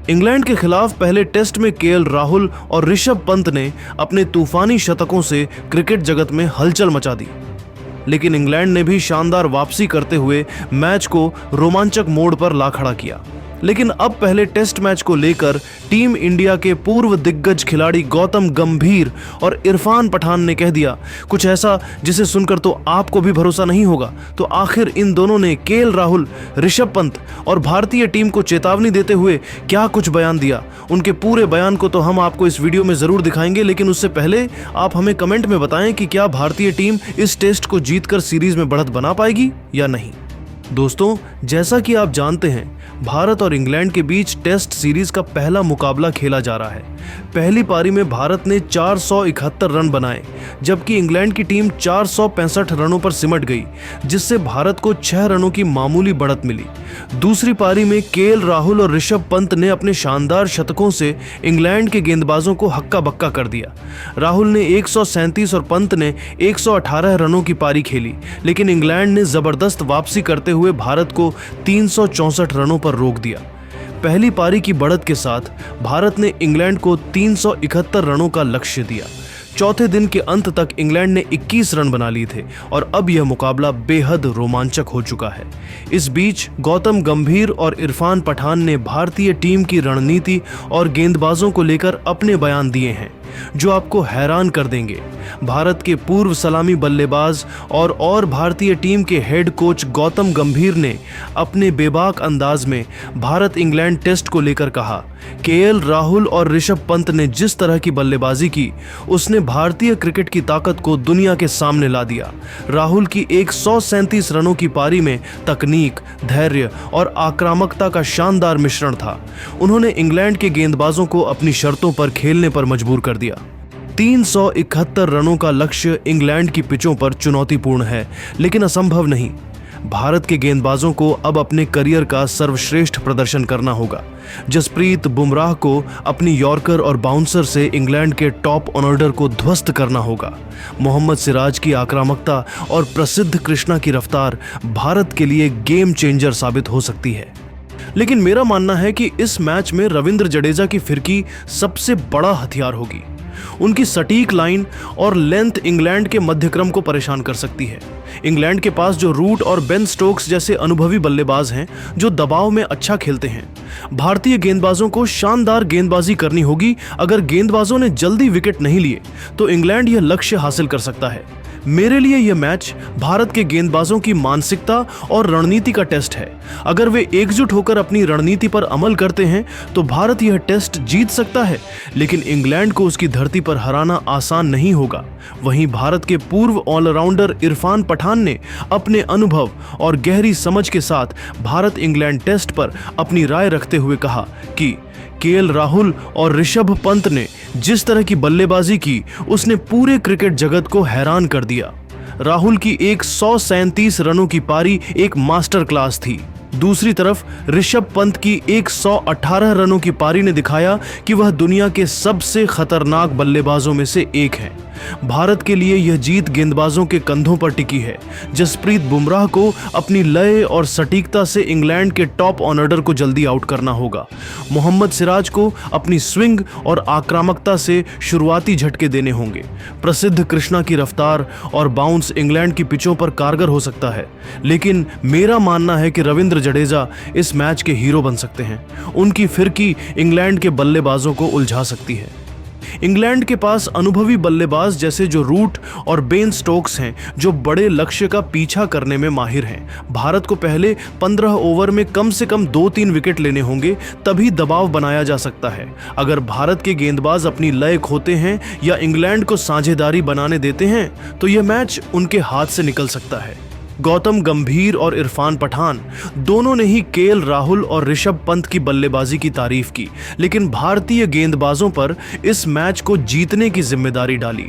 England के खिलाफ पहले टेस्ट में केएल राहुल और ऋषभ पंत ने अपने तूफानी शतकों से क्रिकेट जगत में हलचल मचा दी, लेकिन इंग्लैंड ने भी शानदार वापसी करते हुए मैच को रोमांचक मोड़ पर ला खड़ा किया। लेकिन अब पहले टेस्ट मैच को लेकर टीम इंडिया के पूर्व दिग्गज खिलाड़ी गौतम गंभीर और इरफान पठान ने कह दिया कुछ ऐसा जिसे सुनकर तो आपको भी भरोसा नहीं होगा। तो आखिर इन दोनों ने केएल राहुल, ऋषभ पंत और भारतीय टीम को चेतावनी देते हुए क्या कुछ बयान दिया, उनके पूरे बयान को तो हम आपको इस वीडियो में जरूर दिखाएंगे। लेकिन उससे पहले आप हमें कमेंट में बताएं कि क्या भारतीय टीम इस टेस्ट को जीतकर सीरीज में बढ़त बना पाएगी या नहीं। दोस्तों, जैसा कि आप जानते हैं, भारत और इंग्लैंड के बीच टेस्ट सीरीज का पहला मुकाबला खेला जा रहा है। पहली पारी में भारत ने 471 रन बनाए, जबकि इंग्लैंड की टीम 465 रनों पर सिमट गई, जिससे भारत को 6 रनों की मामूली बढ़त मिली। दूसरी पारी में केएल राहुल और ऋषभ पंत ने अपने शानदार शतकों से इंग्लैंड के गेंदबाजों को हक्का बक्का कर दिया। राहुल ने 137 और पंत ने 118 रनों की पारी खेली, लेकिन इंग्लैंड ने जबरदस्त वापसी करते हुए भारत को 364 रनों पर रोक दिया। पहली पारी की बढ़त के साथ भारत ने इंग्लैंड को 371 रनों का लक्ष्य दिया। चौथे दिन के अंत तक इंग्लैंड ने 21 रन बना लिए थे और अब यह मुकाबला बेहद रोमांचक हो चुका है। इस बीच गौतम गंभीर और इरफान पठान ने भारतीय टीम की रणनीति और गेंदबाजों को लेकर अपने बयान दिए हैं, जो आपको हैरान कर देंगे। भारत के पूर्व सलामी बल्लेबाज और भारतीय टीम के हेड कोच गौतम गंभीर ने अपने बेबाक अंदाज में भारत इंग्लैंड टेस्ट को लेकर कहा, केएल राहुल और ऋषभ पंत ने जिस तरह की बल्लेबाजी की, उसने भारतीय क्रिकेट की ताकत को दुनिया के सामने ला दिया। राहुल की 137 रनों की पारी में तकनीक, धैर्य और आक्रामकता का शानदार मिश्रण था। उन्होंने इंग्लैंड के गेंदबाजों को अपनी शर्तों पर खेलने पर मजबूर कर दिया। 371 रनों का लक्ष्य इंग्लैंड की पिचों पर चुनौतीपूर्ण है, लेकिन असंभव नहीं। भारत के गेंदबाजों को अब अपने करियर का सर्वश्रेष्ठ प्रदर्शन करना होगा। जसप्रीत बुमराह को अपनी यॉर्कर और बाउंसर से इंग्लैंड के टॉप ऑर्डर को ध्वस्त करना होगा। मोहम्मद सिराज की आक्रामकता और प्रसिद्ध कृष्णा की रफ्तार भारत के लिए गेम चेंजर साबित हो सकती है। लेकिन मेरा मानना है कि इस मैच में रविंद्र जडेजा की फिरकी सबसे बड़ा हथियार होगी। उनकी सटीक लाइन और लेंथ इंग्लैंड के मध्यक्रम को परेशान कर सकती है। इंग्लैंड के पास जो रूट और बेन स्टोक्स जैसे अनुभवी बल्लेबाज हैं, जो दबाव में अच्छा खेलते हैं। भारतीय गेंदबाजों को शानदार गेंदबाजी करनी होगी। अगर गेंदबाजों ने जल्दी विकेट नहीं लिए तो इंग्लैंड यह लक्ष्य हासिल कर सकता है। मेरे लिए यह मैच भारत के गेंदबाजों की मानसिकता और रणनीति का टेस्ट है। अगर वे एकजुट होकर अपनी रणनीति पर अमल करते हैं तो भारत यह टेस्ट जीत सकता है, लेकिन इंग्लैंड को उसकी धरती पर हराना आसान नहीं होगा। वहीं भारत के पूर्व ऑलराउंडर इरफान पठान ने अपने अनुभव और गहरी समझ के साथ भारत इंग्लैंड टेस्ट पर अपनी राय रखते हुए कहा कि केएल राहुल और ऋषभ पंत ने जिस तरह की बल्लेबाजी की, उसने पूरे क्रिकेट जगत को हैरान कर दिया। राहुल की 137 रनों की पारी एक मास्टर क्लास थी। दूसरी तरफ ऋषभ पंत की 118 रनों की पारी ने दिखाया कि वह दुनिया के सबसे खतरनाक बल्लेबाजों में से एक है। भारत के लिए यह जीत गेंदबाजों के कंधों पर टिकी है। जसप्रीत बुमराह को अपनी लय और सटीकता से इंग्लैंड के टॉप ऑर्डर को जल्दी आउट करना होगा। मोहम्मद सिराज को अपनी स्विंग और आक्रामकता से शुरुआती झटके देने होंगे। प्रसिद्ध कृष्णा की रफ्तार और बाउंस इंग्लैंड की पिचों पर कारगर हो सकता है, लेकिन मेरा मानना है कि रविंद्र जडेजा इस मैच के हीरो बन सकते हैं। उनकी फिरकी इंग्लैंड के बल्लेबाजों को उलझा सकती है। इंग्लैंड के पास अनुभवी बल्लेबाज जैसे जो रूट और बेन स्टोक्स हैं, जो बड़े लक्ष्य का पीछा करने में माहिर हैं। भारत को पहले 15 ओवर में कम से कम 2-3 विकेट लेने होंगे, तभी दबाव बनाया जा सकता है। अगर भारत के गेंदबाज अपनी लय खोते हैं या इंग्लैंड को साझेदारी बनाने देते हैं तो यह मैच उनके हाथ से निकल सकता है। गौतम गंभीर और इरफान पठान दोनों ने ही केएल राहुल और ऋषभ पंत की बल्लेबाजी की तारीफ की, लेकिन भारतीय गेंदबाजों पर इस मैच को जीतने की जिम्मेदारी डाली।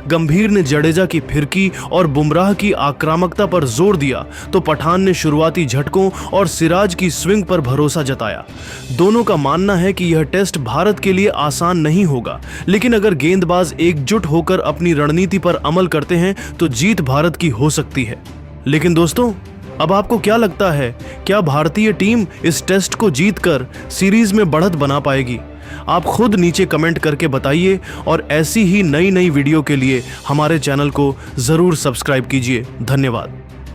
गंभीर ने जडेजा की फिरकी और बुमराह की आक्रामकता पर जोर दिया तो पठान ने शुरुआती झटकों और सिराज की स्विंग पर भरोसा जताया। दोनों का मानना है कि यह टेस्ट भारत के लिए आसान नहीं होगा, लेकिन अगर गेंदबाज एकजुट होकर अपनी रणनीति पर अमल करते हैं तो जीत भारत की हो सकती है। लेकिन दोस्तों, अब आपको क्या लगता है, क्या भारतीय टीम इस टेस्ट को जीतकर सीरीज में बढ़त बना पाएगी? आप खुद नीचे कमेंट करके बताइए और ऐसी ही नई वीडियो के लिए हमारे चैनल को जरूर सब्सक्राइब कीजिए। धन्यवाद।